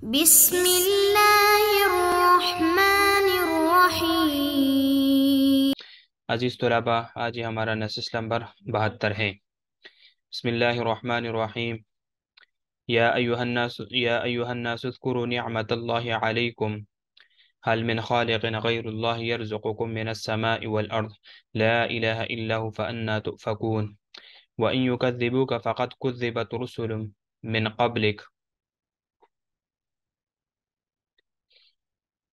بسم اللہ الرحمن الرحیم۔ عزیز طلباء، آج یہ ہمارا نصیحت نمبر 72 ہے۔ بسم اللہ الرحمن الرحیم۔ یا ایہا الناس اذکروا نعمت اللہ علیکم هل من خالق غیر اللہ یرزقکم من السماء والارض لا الہ الا هو فأنا تؤفکون وإن يكذبوك فقد كذبت رسل من قبلك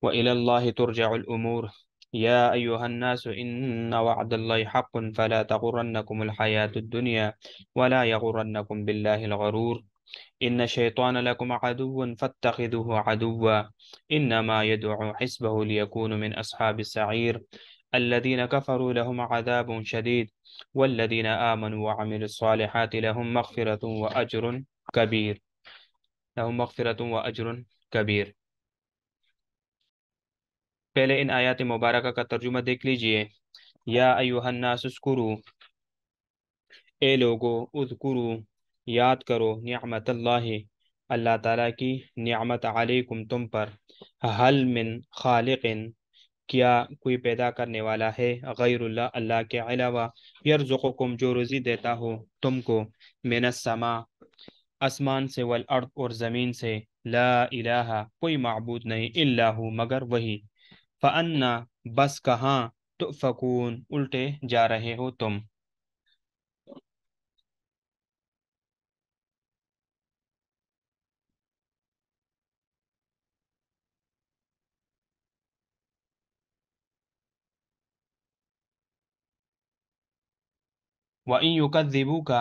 وإلى الله ترجع الأمور يا أيها الناس إن وعد الله حق فلا تغرنكم الحياة الدنيا ولا يغرنكم بالله الغرور إن الشيطان لكم عدو فاتخذوه عدوا إنما يدعو حزبه ليكون من أصحاب السعير الذين كفروا لهم عذاب شديد والذين آمنوا وعملوا الصالحات لهم مغفرة وأجر كبير كبير پہلے ان آیات مبارکہ کا ترجمہ دیکھ لیجئے۔ یا ایہا الناس اذکروا، اے لوگو، اذکروا، یاد کرو، نعمت اللہ، اللہ تعالیٰ کی نعمت علیکم تم پر، حل من خالق، کیا کوئی پیدا کرنے والا ہے، غیر اللہ، اللہ کے علاوہ، یرزقکم، جو روزی دیتا ہو تم کو، من السماء، آسمان سے، والارض، اور زمین سے، لا الہ، کوئی معبود نہیں، الا ہو، مگر وہی، فَأَنَّا، بس کہاں، تُؤْفَكُونَ، الٹے جا رہے ہو تم۔ وَإِن يُكَذِّبُوكَ،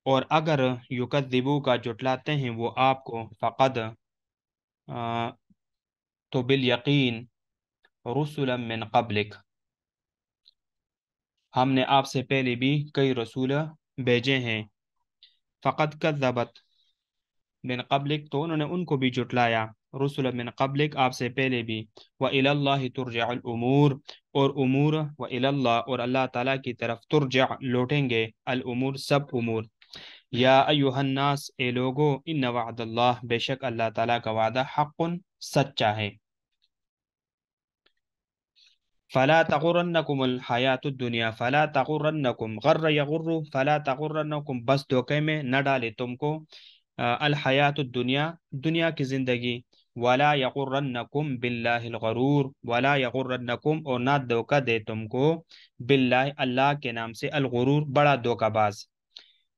اور اگر يُكَذِّبُوكَ، جھٹلاتے ہیں وہ آپ کو، فقد، تو بالیقین، رسلا من قبلک، ہم نے آپ سے پہلے بھی کئی رسول بھیجے ہیں، فقد کذبت من قبلک، تو انہوں نے ان کو بھی جھٹلایا، رسول من قبلک، آپ سے پہلے بھی، وَإِلَى اللَّهِ تُرْجَعُ الْأُمُورِ، اور امور، وَإِلَى اللَّهِ، اور اللہ تعالیٰ کی طرف، ترجع، لوٹیں گے، الامور، سب امور۔ یا ایہا الناس، اے لوگو، ان وعد اللہ، بے شک اللہ تعالیٰ کا وعدہ، حق، سچا ہے، فلا تغرنکم الحیات الدنیا، فلا تغرنکم، غر یغر، فلا تغرنکم، بس دھوکے میں نہ ڈالے تم کو، الحیات الدنیا، دنیا کی زندگی، ولا یغرنکم باللہ الغرور، ولا یغرنکم، اور نہ دھوکہ دے تم کو، باللہ، اللہ کے نام سے، الغرور، بڑا دھوکہ باز،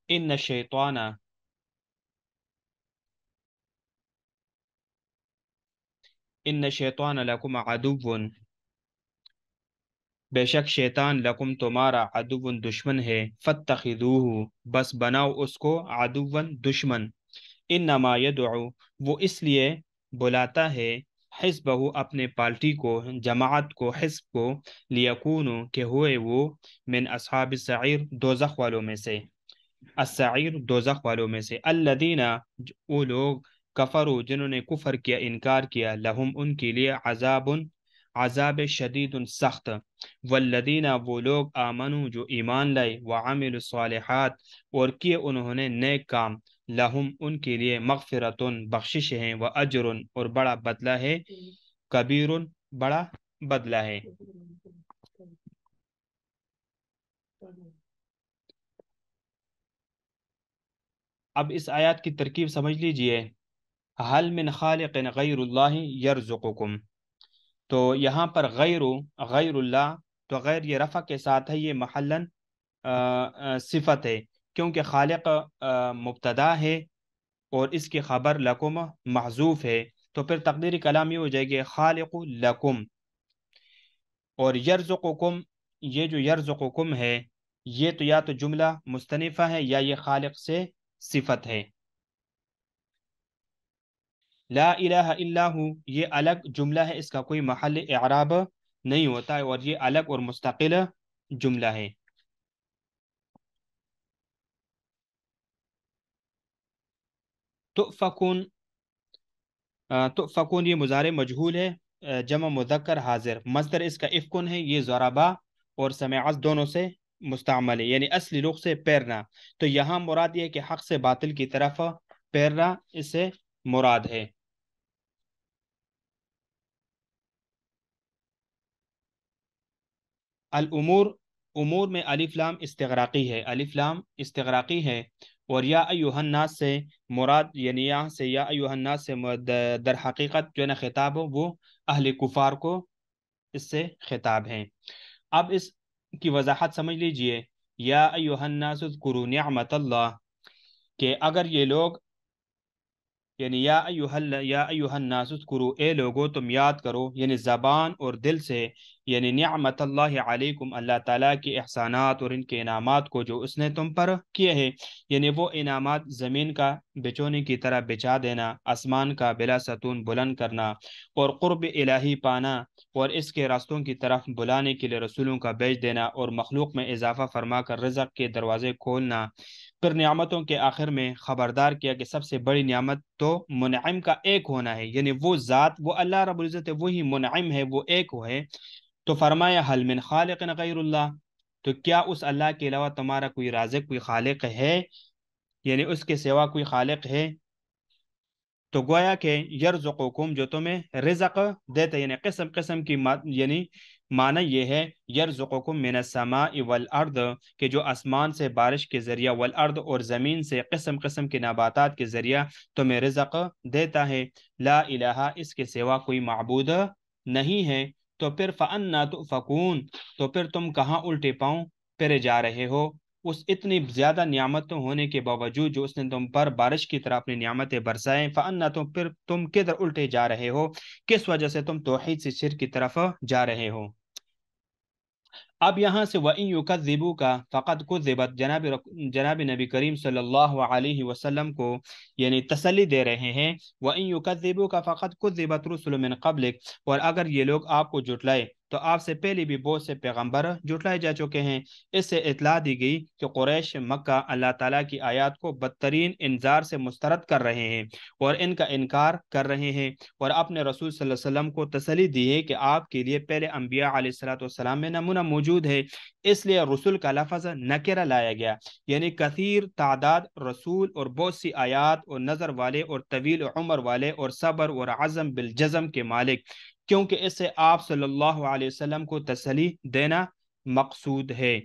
ان الشیطان، لکم عدو، بے شک شیطان، لکم، تمہارا، عدو، دشمن ہے، فاتخذوہ، بس بناؤ اس کو، عدو، دشمن، انما یدعو، وہ اس لیے بلاتا ہے، حزبہ، اپنے پارٹی کو، جماعت کو، حزب کو، لیکونو، کہ ہوئے وہ، من اصحاب السعیر، دوزخ والوں میں سے، السعیر، دوزخ والوں میں سے، الذین، وہ لوگ، کفروا، جنہوں نے کفر کیا، انکار کیا، لہم، ان کے لیے، عذاب، عذاب شدید، سخت، والذین، وہ لوگ، آمنوا، جو ایمان لائے، وعملوا الصالحات، اور کیے انہوں نے نیک کام، لہم، ان کے لیے، مغفرتن، بخشش ہے، واجر، اور بڑا بدلہ ہے، کبیر، بڑا بدلہ ہے۔ اب اس آیات کی ترکیب سمجھ لیجئے، حل من خالق غیر اللہ یرزقکم، تو یہاں پر غیر اللہ، تو غیر یہ رفع کے ساتھ ہے، یہ محلن صفت ہے، کیونکہ خالق مبتدا ہے، اور اس کی خبر لکم محذوف ہے، تو پھر تقدیری کلام یہ ہو جائے گی، خالق لکم، اور یرزقکم، یہ جو یرزقکم ہے، یہ تو یا تو جملہ مستنفہ ہے، یا یہ خالق سے صفت ہے، لا الہ الا ہو، یہ الگ جملہ ہے، اس کا کوئی محل اعراب نہیں ہوتا ہے، اور یہ الگ اور مستقل جملہ ہے۔ تؤفکون، تؤفکون، یہ مضارع مجہول ہے، جمع مذکر حاضر، مصدر اس کا افکن ہے، یہ ضربا اور سمعت دونوں سے مستعمل ہے، یعنی اصلی لغت سے پیرنا. تو یہاں مراد یہ ہے کہ حق سے باطل کی طرف پیرنا اس سے مراد ہے. الامور، امور میں الف لام استغراقی ہے، الف لام استغراقی ہے. اور یا ایوہ الناس سے مراد، یعنی یہاں سے یا ایوہ الناس سے در حقیقت جو ہے نا خطاب ہو وہ اہل کفار کو اس سے خطاب ہے. اب اس کی وضاحت سمجھ لیجئے. یا ایوہ الناس اذکروا نعمت اللہ، کہ اگر یہ لوگ، یعنی یا ایوہ الناس اذکروا، اے لوگو تم یاد کرو، یعنی زبان اور دل سے، یعنی نعمت اللہ علیکم، اللہ تعالیٰ کی احسانات اور ان کے انعامات کو جو اس نے تم پر کیے ہیں. یعنی وہ انعامات زمین کا بچونے کی طرح بچا دینا، آسمان کا بلا ستون بلند کرنا، اور قرب الہی پانا، اور اس کے راستوں کی طرف بلانے کے لیے رسولوں کا بھیج دینا، اور مخلوق میں اضافہ فرما کر رزق کے دروازے کھولنا. پھر نعمتوں کے آخر میں خبردار کیا کہ سب سے بڑی نعمت تو منعم کا ایک ہونا ہے، یعنی وہ ذات، وہ اللہ رب العزت ہے، وہی منعم ہے، وہ ایک وہ ہے. تو فرمایا حل من خالق غیر اللہ، تو کیا اس اللہ کے علاوہ تمہارا کوئی رازق، کوئی خالق ہے، یعنی اس کے سوا کوئی خالق ہے. تو گویا کہ یرزقکم، جو تمہیں رزق دیتے، یعنی قسم قسم کی یعنی معنی یہ ہے یرزقکم من السماء والارض، کہ جو آسمان سے بارش کے ذریعہ، والارض اور زمین سے قسم قسم کے نباتات کے ذریعہ تمہیں رزق دیتا ہے. لا الہ، اس کے سوا کوئی معبود نہیں ہے. تو پھر فَأَنَّا تُؤْفَكُونَ، تو پھر تم کہاں الٹے پاؤں پھرے جا رہے ہو، اس اتنی زیادہ نعمتوں ہونے کے باوجود جو اس نے تم پر بارش کی طرح اپنی نعمتیں برسائیں. فَأَنَّا، تو پھر تم کدھر الٹے جا رہے ہو، کس وجہ سے تم توحید سے شرک کی طرف جا رہے ہو. اب یہاں سے وَإِن يُكَذِّبُوكَ فَقَدْ كُذِّبَتْ، جناب نبی کریم صلی اللہ علیہ وسلم کو یعنی تسلی دے رہے ہیں. وَإِن يُكَذِّبُوكَ فَقَدْ كُذِّبَتْ رُسُلٌ مِّن قَبْلِكَ، اور اگر یہ لوگ آپ کو جھٹلائے تو آپ سے پہلے بھی بہت سے پیغمبر جھٹلائے جا چکے ہیں. اس سے اطلاع دی گئی کہ قریش مکہ اللہ تعالیٰ کی آیات کو بدترین انذار سے مسترد کر رہے ہیں اور ان کا انکار کر رہے ہیں، اور اپنے رسول صلی اللہ علیہ وسلم کو تسلی دی ہے کہ آپ کے لیے پہلے انبیاء علیہ الصلوۃ والسلام میں نمونہ موجود ہے. اس لیے رسول کا لفظ نکرہ لایا گیا، یعنی کثیر تعداد رسول اور بہت سی آیات اور نظر والے اور طویل عمر والے اور صبر اور عزم بالجزم کے مالک، کیونکہ اس سے آپ صلی اللہ علیہ وسلم کو تسلی دینا مقصود ہے.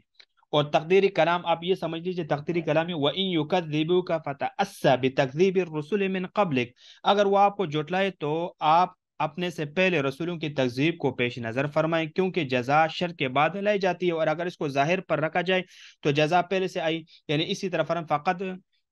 اور تقدیری کلام آپ یہ سمجھ لیجیے، تقدیری کلام ہے وَإِن يُكَذِّبُوكَ فَتَأَسَّ بِتَكْذِيبِ الرُّسُلِ مِن قَبْلِكَ، اگر وہ آپ کو جھٹلائے تو آپ اپنے سے پہلے رسولوں کی تکذیب کو پیش نظر فرمائیں، کیونکہ جزا شر کے بعد لائی جاتی ہے، اور اگر اس کو ظاہر پر رکھا جائے تو جزا پہلے سے آئی. یعنی اسی طرح فرم فقد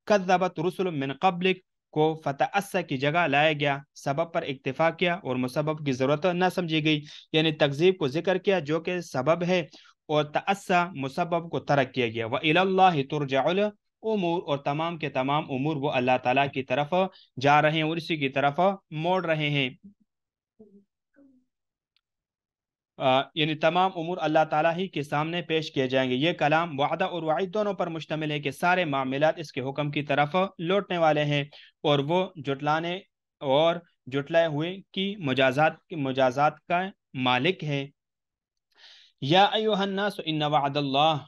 کذبت رسل من قبلک کو فتأسّ کی جگہ لایا گیا، سبب پر اکتفا کیا اور مسبب کی ضرورت نہ سمجھی گئی، یعنی تکذیب کو ذکر کیا جو کہ سبب ہے، اور تأسّ مسبب کو ترک کیا گیا. وَإِلَى اللَّهِ تُرْجَعُ الْأُمُورُ، اور تمام کے تمام امور وہ اللہ تعالیٰ کی طرف جا رہے ہیں اور اسی کی طرف موڑ رہے ہیں. یعنی تمام امور اللہ تعالیٰ ہی کے سامنے پیش کیے جائیں گے. یہ کلام وعدہ اور وعید دونوں پر مشتمل ہے کہ سارے معاملات اس کے حکم کی طرف لوٹنے والے ہیں، اور وہ جھٹلانے اور جھٹلائے ہوئے کی مجازات کا مالک ہے. یا ایوہ الناس ان وعد اللہ،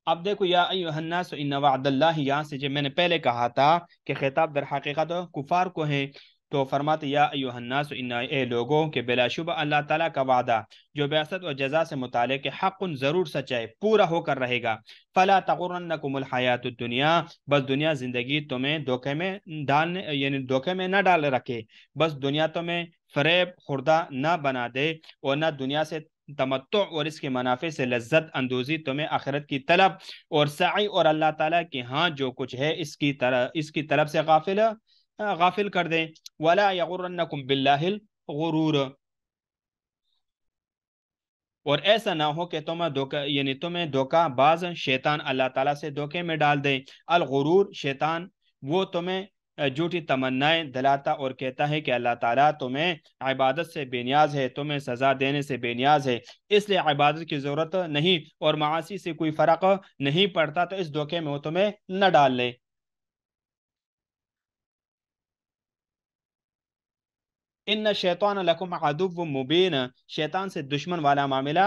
اب دیکھو یا ایوہ الناس ان وعد اللہ، یہاں سے جو میں نے پہلے کہا تھا کہ خطاب در حقیقت کفار کو ہے، تو فرماتے یا ایوہ الناس ان، اے لوگوں کے بلا شبہ اللہ تعالیٰ کا وعدہ جو بعثت و جزا سے متعلق ہے حق ضرور سچائی پورا ہو کر رہے گا. فلا تغرنکم الحیات الدنیا، بس دنیا زندگی تمہیں دھوکے میں ڈالنے، یعنی دھوکے میں نہ ڈال رکھے، بس دنیا تمہیں فریب خوردہ نہ بنا دے، اور نہ دنیا سے تمتع اور اس کے منافع سے لذت اندوزی تمہیں آخرت کی طلب اور سعی اور اللہ تعالیٰ کے ہاں جو کچھ ہے اس کی طلب سے غافل کر دیں. ولا یغرنکم باللہ الغرور، اور ایسا نہ ہو کہ تمہیں دھوکہ باز شیطان اللہ تعالیٰ سے دھوکے میں ڈال دے. الغرور، شیطان وہ تمہیں جھوٹی تمنائیں دلاتا اور کہتا ہے کہ اللہ تعالیٰ تمہیں عبادت سے بے نیاز ہے، تمہیں سزا دینے سے بے نیاز ہے، اس لیے عبادت کی ضرورت نہیں اور معاصی سے کوئی فرق نہیں پڑتا، تو اس دھوکے میں وہ تمہیں نہ ڈال لے. ان شیطان لکم عدو مبین، شیطان سے دشمن والا معاملہ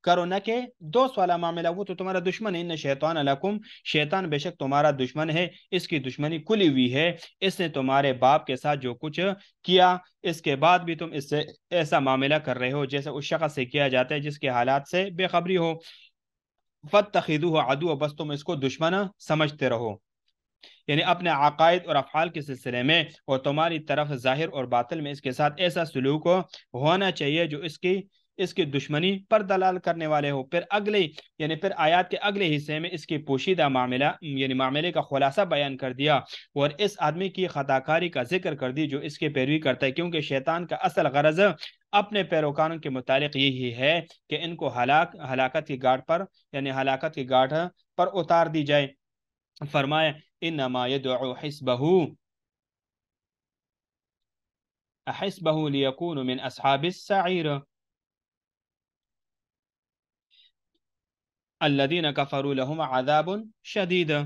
کرو نہ کہ دوست والا معاملہ، وہ تو تمہارا دشمن ہے. ان شیطان لکم، شیطان بے شک تمہارا دشمن ہے، اس کی دشمنی کھلی ہوئی ہے. اس نے تمہارے باپ کے ساتھ جو کچھ کیا، اس کے بعد بھی تم اس سے ایسا معاملہ کر رہے ہو جیسے اس شخص سے کیا جاتا ہے جس کے حالات سے بے خبری ہو. فَاتَّخِذُوهُ عَدُوًّا، بس تم اس کو دشمن سمجھتے رہو. یعنی اپنے عقائد اور افعال کے سلسلے میں اور تمہاری طرف ظاہر اور باطل میں اس کے ساتھ ایسا سلوک ہونا چاہیے جو اس کی دشمنی پر دلال کرنے والے ہو. پھر یعنی پھر آیات کے اگلے حصے میں اس کی پوشیدہ معاملہ یعنی معاملے کا خلاصہ بیان کر دیا اور اس آدمی کی خطا کاری کا ذکر کر دی جو اس کی پیروی کرتا ہے، کیونکہ شیطان کا اصل غرض اپنے پیروکاروں کے متعلق یہی ہے کہ ان کو ہلاکت کی گاڑ پر یعنی ہلاکت کی گاڑ پر اتار دی جائے. فرمایا انما يدعو حزبه ليكونوا من اصحاب السعير الذين كفروا لهم عذاب شديد.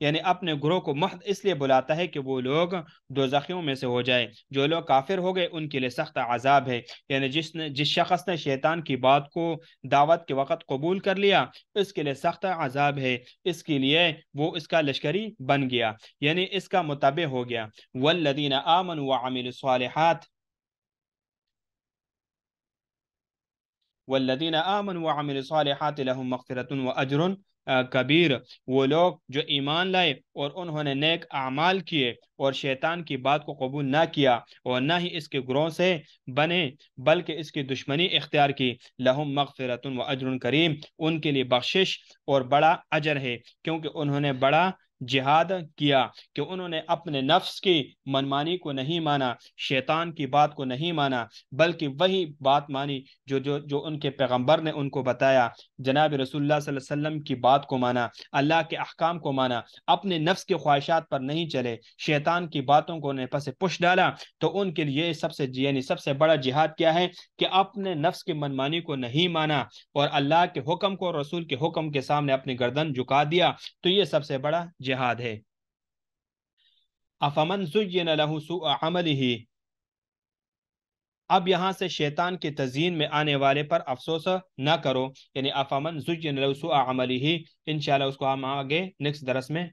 یعنی اپنے گروہ کو محض اس لیے بلاتا ہے کہ وہ لوگ دوزخیوں میں سے ہو جائے. جو لوگ کافر ہو گئے ان کے لیے سخت عذاب ہے. یعنی جس شخص نے شیطان کی بات کو دعوت کے وقت قبول کر لیا اس کے لیے سخت عذاب ہے. اس کے لیے وہ اس کا لشکری بن گیا، یعنی اس کا متبع ہو گیا. والذین آمنوا وعملوا الصالحات والذین آمنوا وعملوا الصالحات لهم مغفرة واجر کبیر. وہ لوگ جو ایمان لائے اور انہوں نے نیک اعمال کیے اور شیطان کی بات کو قبول نہ کیا اور نہ ہی اس کے گروہ سے بنے بلکہ اس کی دشمنی اختیار کی، لہم مغفرۃ و اجر کریم، ان کے لیے بخشش اور بڑا اجر ہے، کیونکہ انہوں نے بڑا جہاد کیا کہ انہوں نے اپنے نفس کی منمانی کو نہیں مانا، شیطان کی بات کو نہیں مانا، بلکہ وہی بات مانی جو ان کے پیغمبر نے ان کو بتایا. جناب رسول اللہ صلی اللہ علیہ وسلم کی بات کو مانا، اللہ کے احکام کو مانا، اپنے نفس کے خواہشات پر نہیں چلے، شیطان کی باتوں کو پس پش ڈالا. تو ان کے لیے سب سے بڑا جہاد کیا ہے کہ اپنے نفس کی منمانی کو نہیں مانا اور اللہ کے حکم کو رسول کے حکم کے سامنے اپنی گردن جھکا دیا. تو یہ سب سے بڑا جہاد ہے. افمن زین له سوء عمله، اب یہاں سے شیطان کے تزیین میں آنے والے پر افسوس نہ کرو. یعنی افمن زین له سوء عمله، انشاءاللہ اس کو ہم آگے نیکسٹ درس میں